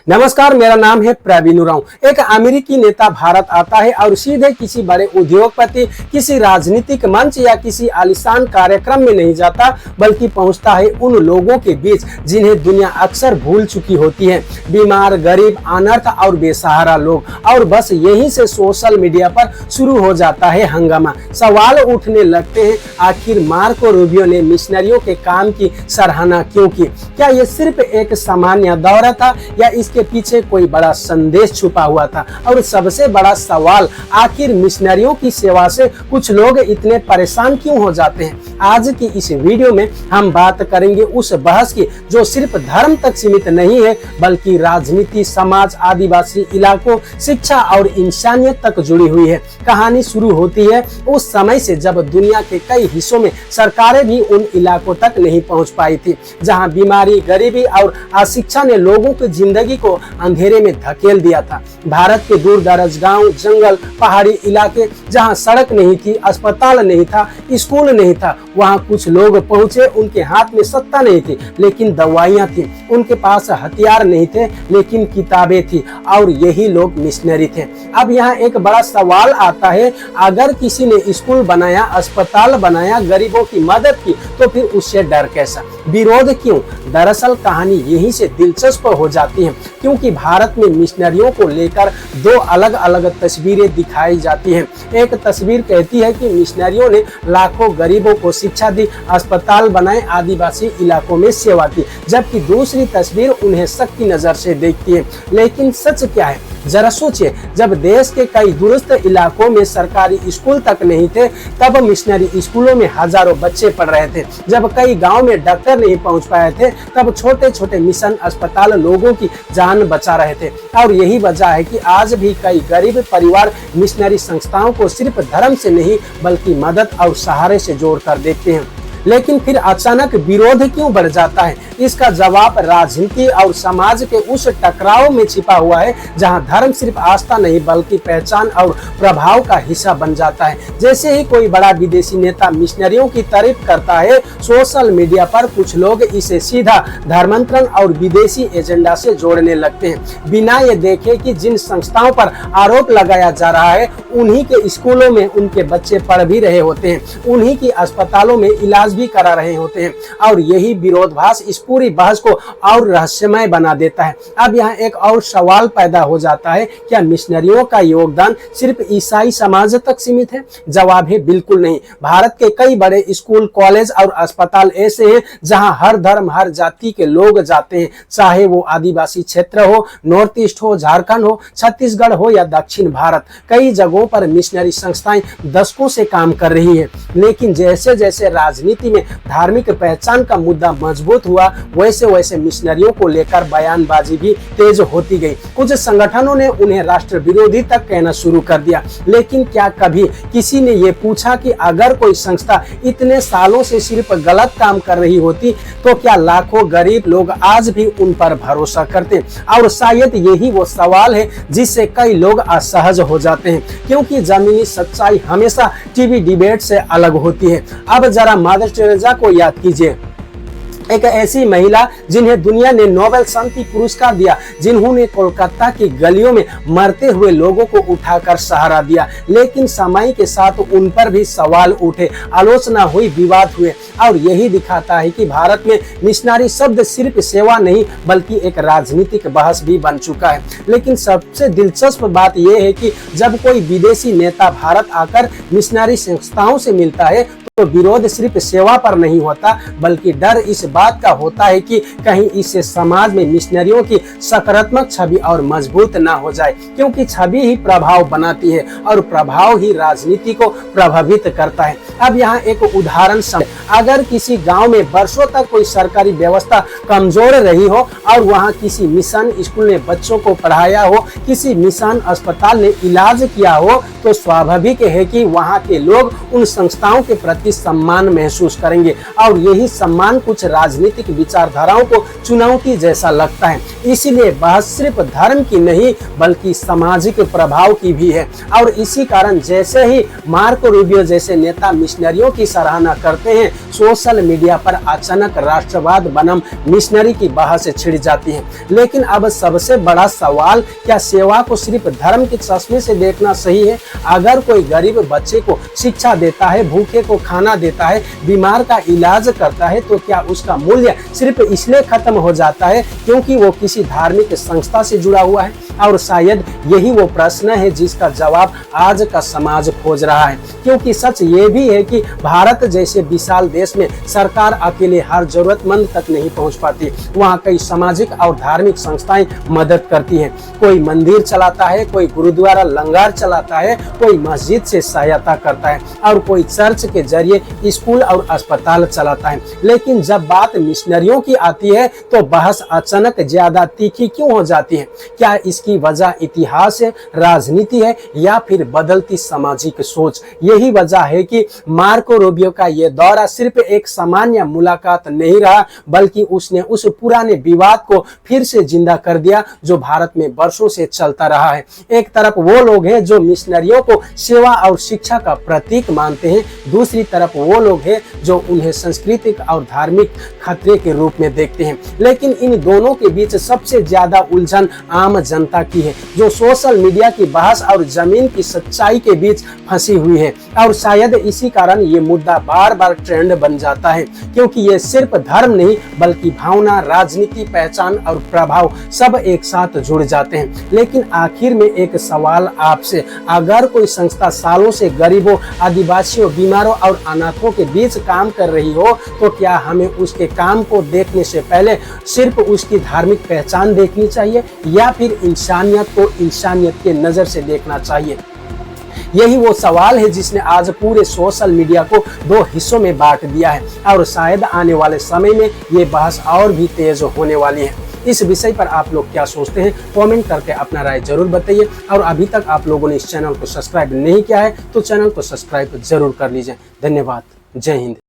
नमस्कार, मेरा नाम है प्रवीण उरांव। एक अमेरिकी नेता भारत आता है और सीधे किसी बड़े उद्योगपति, किसी राजनीतिक मंच या किसी आलीशान कार्यक्रम में नहीं जाता, बल्कि पहुंचता है उन लोगों के बीच जिन्हें दुनिया अक्सर भूल चुकी होती है। बीमार, गरीब, अनर्थ और बेसहारा लोग। और बस यहीं से सोशल मीडिया पर शुरू हो जाता है हंगामा। सवाल उठने लगते हैं, आखिर मार्को रूबियो ने मिशनरियों के काम की सराहना क्यों की? क्या ये सिर्फ एक सामान्य दौरा था या इसके पीछे कोई बड़ा संदेश छुपा हुआ था? और सबसे बड़ा सवाल, आखिर मिशनरियों की सेवा से कुछ लोग इतने परेशान क्यों हो जाते हैं? आज की इस वीडियो में हम बात करेंगे उस बहस की जो सिर्फ धर्म तक सीमित नहीं है, बल्कि राजनीति, समाज, आदिवासी इलाकों, शिक्षा और इंसानियत तक जुड़ी हुई है। कहानी शुरू होती है उस समय से जब दुनिया के कई हिस्सों में सरकारें भी उन इलाकों तक नहीं पहुंच पाई थी, जहां बीमारी, गरीबी और अशिक्षा ने लोगों की जिंदगी को अंधेरे में धकेल दिया था। भारत के दूर दराज गांव, जंगल, पहाड़ी इलाके जहां सड़क नहीं थी, अस्पताल नहीं था, स्कूल नहीं था, वहां कुछ लोग पहुंचे। उनके हाथ में सत्ता नहीं थी, लेकिन दवाइयां थी। उनके पास हथियार नहीं थे, लेकिन किताबें थी। और यही लोग मिशनरी थे। अब यहाँ एक बड़ा सवाल आता है, अगर किसी ने स्कूल बनाया, अस्पताल बनाया, गरीबों की मदद की, तो फिर उससे डर कैसा, विरोध क्यों? दरअसल कहानी यहीं से दिलचस्प हो जाती है, क्योंकि भारत में मिशनरियों को लेकर दो अलग अलग तस्वीरें दिखाई जाती हैं। एक तस्वीर कहती है कि मिशनरियों ने लाखों गरीबों को शिक्षा दी, अस्पताल बनाए, आदिवासी इलाकों में सेवा की, जबकि दूसरी तस्वीर उन्हें शक की नजर से देखती है। लेकिन सच क्या है? जरा सोचिए, जब देश के कई दूरस्थ इलाकों में सरकारी स्कूल तक नहीं थे, तब मिशनरी स्कूलों में हजारों बच्चे पढ़ रहे थे। जब कई गांव में डॉक्टर नहीं पहुंच पाए थे, तब छोटे छोटे मिशन अस्पताल लोगों की जान बचा रहे थे। और यही वजह है कि आज भी कई गरीब परिवार मिशनरी संस्थाओं को सिर्फ धर्म से नहीं, बल्कि मदद और सहारे से जोड़कर देखते हैं। लेकिन फिर अचानक विरोध क्यों बढ़ जाता है? इसका जवाब राजनीति और समाज के उस टकराव में छिपा हुआ है, जहां धर्म सिर्फ आस्था नहीं, बल्कि पहचान और प्रभाव का हिस्सा बन जाता है। जैसे ही कोई बड़ा विदेशी नेता मिशनरियों की तारीफ करता है, सोशल मीडिया पर कुछ लोग इसे सीधा धर्मांतरण और विदेशी एजेंडा से जोड़ने लगते हैं, बिना ये देखे कि जिन संस्थाओं पर आरोप लगाया जा रहा है, उन्हीं के स्कूलों में उनके बच्चे पढ़ भी रहे होते हैं, उन्हीं की अस्पतालों में इलाज भी करा रहे होते हैं। और यही विरोधाभास इस पूरी बहस को और रहस्यमय बना देता है। अब यहाँ एक और सवाल पैदा हो जाता है, क्या मिशनरियों का योगदान सिर्फ ईसाई समाज तक सीमित है? जवाब है, बिल्कुल नहीं। भारत के कई बड़े स्कूल, कॉलेज और अस्पताल ऐसे हैं जहां हर धर्म, हर जाति के लोग जाते हैं, चाहे वो आदिवासी क्षेत्र हो, नॉर्थ ईस्ट हो, झारखंड हो, छत्तीसगढ़ हो या दक्षिण भारत। कई जगहों पर मिशनरी संस्थाएं दशकों से काम कर रही है। लेकिन जैसे जैसे राजनीति में धार्मिक पहचान का मुद्दा मजबूत हुआ, वैसे वैसे मिशनरियों को लेकर बयानबाजी भी तेज होती गई। कुछ संगठनों ने उन्हें राष्ट्र विरोधी तक कहना शुरू कर दिया। लेकिन क्या कभी किसी ने ये पूछा कि अगर कोई संस्था इतने सालों से सिर्फ गलत काम कर रही होती, तो क्या लाखों गरीब लोग आज भी उन पर भरोसा करते? और शायद यही वो सवाल है जिससे कई लोग असहज हो जाते हैं, क्योंकि जमीनी सच्चाई हमेशा टीवी डिबेट से अलग होती है। अब जरा मदर टेरेसा को याद कीजिए, एक ऐसी महिला जिन्हें दुनिया ने नोबेल शांति पुरस्कार दिया, जिन्होंने कोलकाता की गलियों में मरते हुए लोगों को उठाकर सहारा दिया। लेकिन समय के साथ उन पर भी सवाल उठे, आलोचना हुई, विवाद हुए। और यही दिखाता है कि भारत में मिशनरी शब्द सिर्फ सेवा नहीं, बल्कि एक राजनीतिक बहस भी बन चुका है। लेकिन सबसे दिलचस्प बात यह है कि जब कोई विदेशी नेता भारत आकर मिशनरी संस्थाओं से मिलता है, तो विरोध सिर्फ सेवा पर नहीं होता, बल्कि डर इस बात का होता है कि कहीं इससे समाज में मिशनरियों की सकारात्मक छवि और मजबूत ना हो जाए, क्योंकि छवि ही प्रभाव बनाती है और प्रभाव ही राजनीति को प्रभावित करता है। अब यहाँ एक उदाहरण समझ, अगर किसी गांव में वर्षों तक कोई सरकारी व्यवस्था कमजोर रही हो और वहाँ किसी मिशन स्कूल ने बच्चों को पढ़ाया हो, किसी मिशन अस्पताल ने इलाज किया हो, तो स्वाभाविक है कि वहाँ के लोग उन संस्थाओं के प्रति बल्कि सम्मान महसूस करेंगे। और यही सम्मान कुछ राजनीतिक विचारधाराओं को चुनौती जैसा लगता है। इसीलिए बहस सिर्फ धर्म की नहीं बल्कि सामाजिक प्रभाव की भी है। और इसी कारण जैसे ही मार्को रूबियो जैसे नेता मिशनरियों की सराहना करते हैं, सोशल मीडिया पर अचानक राष्ट्रवाद बनाम मिशनरी की बहस छिड़ जाती है। लेकिन अब सबसे बड़ा सवाल, क्या सेवा को सिर्फ धर्म के चश्मे से देखना सही है? अगर कोई गरीब बच्चे को शिक्षा देता है, भूखे को खाना देता है, बीमार का इलाज करता है, तो क्या उसका मूल्य सिर्फ इसलिए खत्म हो जाता है क्योंकि वो किसी धार्मिक संस्था से जुड़ा हुआ है? और शायद यही वो प्रश्न है जिसका जवाब आज का समाज खोज रहा है। क्योंकि सच ये भी है कि भारत जैसे विशाल देश में सरकार अकेले हर जरूरतमंद तक नहीं पहुंच पाती। वहाँ कई सामाजिक और धार्मिक संस्थाएं मदद करती हैं। कोई मंदिर चलाता है, कोई गुरुद्वारा लंगर चलाता है, कोई मस्जिद से सहायता करता है और कोई चर्च के जरिए स्कूल और अस्पताल चलाता है। लेकिन जब बात मिशनरियों की आती है तो बहस अचानक ज्यादा तीखी क्यों हो जाती है? क्या इसकी वजह इतिहास है, राजनीति है या फिर बदलती सामाजिक सोच? यही वजह है कि मार्को रूबियो का यह दौरा सिर्फ एक सामान्य मुलाकात नहीं रहा, बल्कि उसने उस पुराने विवाद को फिर से जिंदा कर दिया जो भारत में वर्षों से चलता रहा है। एक तरफ वो लोग हैं जो मिशनरियों को सेवा और शिक्षा का प्रतीक मानते हैं, दूसरी तरफ वो लोग हैं जो उन्हें सांस्कृतिक और धार्मिक खतरे के रूप में देखते हैं। लेकिन इन दोनों के बीच सबसे ज्यादा उलझन आम जनता की है, जो सोशल मीडिया की बहस और जमीन की सच्चाई के बीच फंसी हुई है। और शायद इसी कारण ये मुद्दा बार बार ट्रेंड बन जाता है, क्योंकि ये सिर्फ धर्म नहीं बल्कि भावना, राजनीति, पहचान और प्रभाव सब एक साथ जुड़ जाते हैं। लेकिन आखिर में एक सवाल आपसे, अगर कोई संस्था सालों से गरीबों, आदिवासियों, बीमारों और अनाथों के बीच काम कर रही हो, तो क्या हमें उसके काम को देखने से पहले सिर्फ उसकी धार्मिक पहचान देखनी चाहिए या फिर इंसानियत को इंसानियत के नजर से देखना चाहिए? यही वो सवाल है जिसने आज पूरे सोशल मीडिया को दो हिस्सों में बांट दिया है। और शायद आने वाले समय में ये बहस और भी तेज होने वाली है। इस विषय पर आप लोग क्या सोचते हैं? कमेंट करके अपना राय जरूर बताइए। और अभी तक आप लोगों ने इस चैनल को सब्सक्राइब नहीं किया है तो चैनल को सब्सक्राइब जरूर कर लीजिए। धन्यवाद। जय हिंद।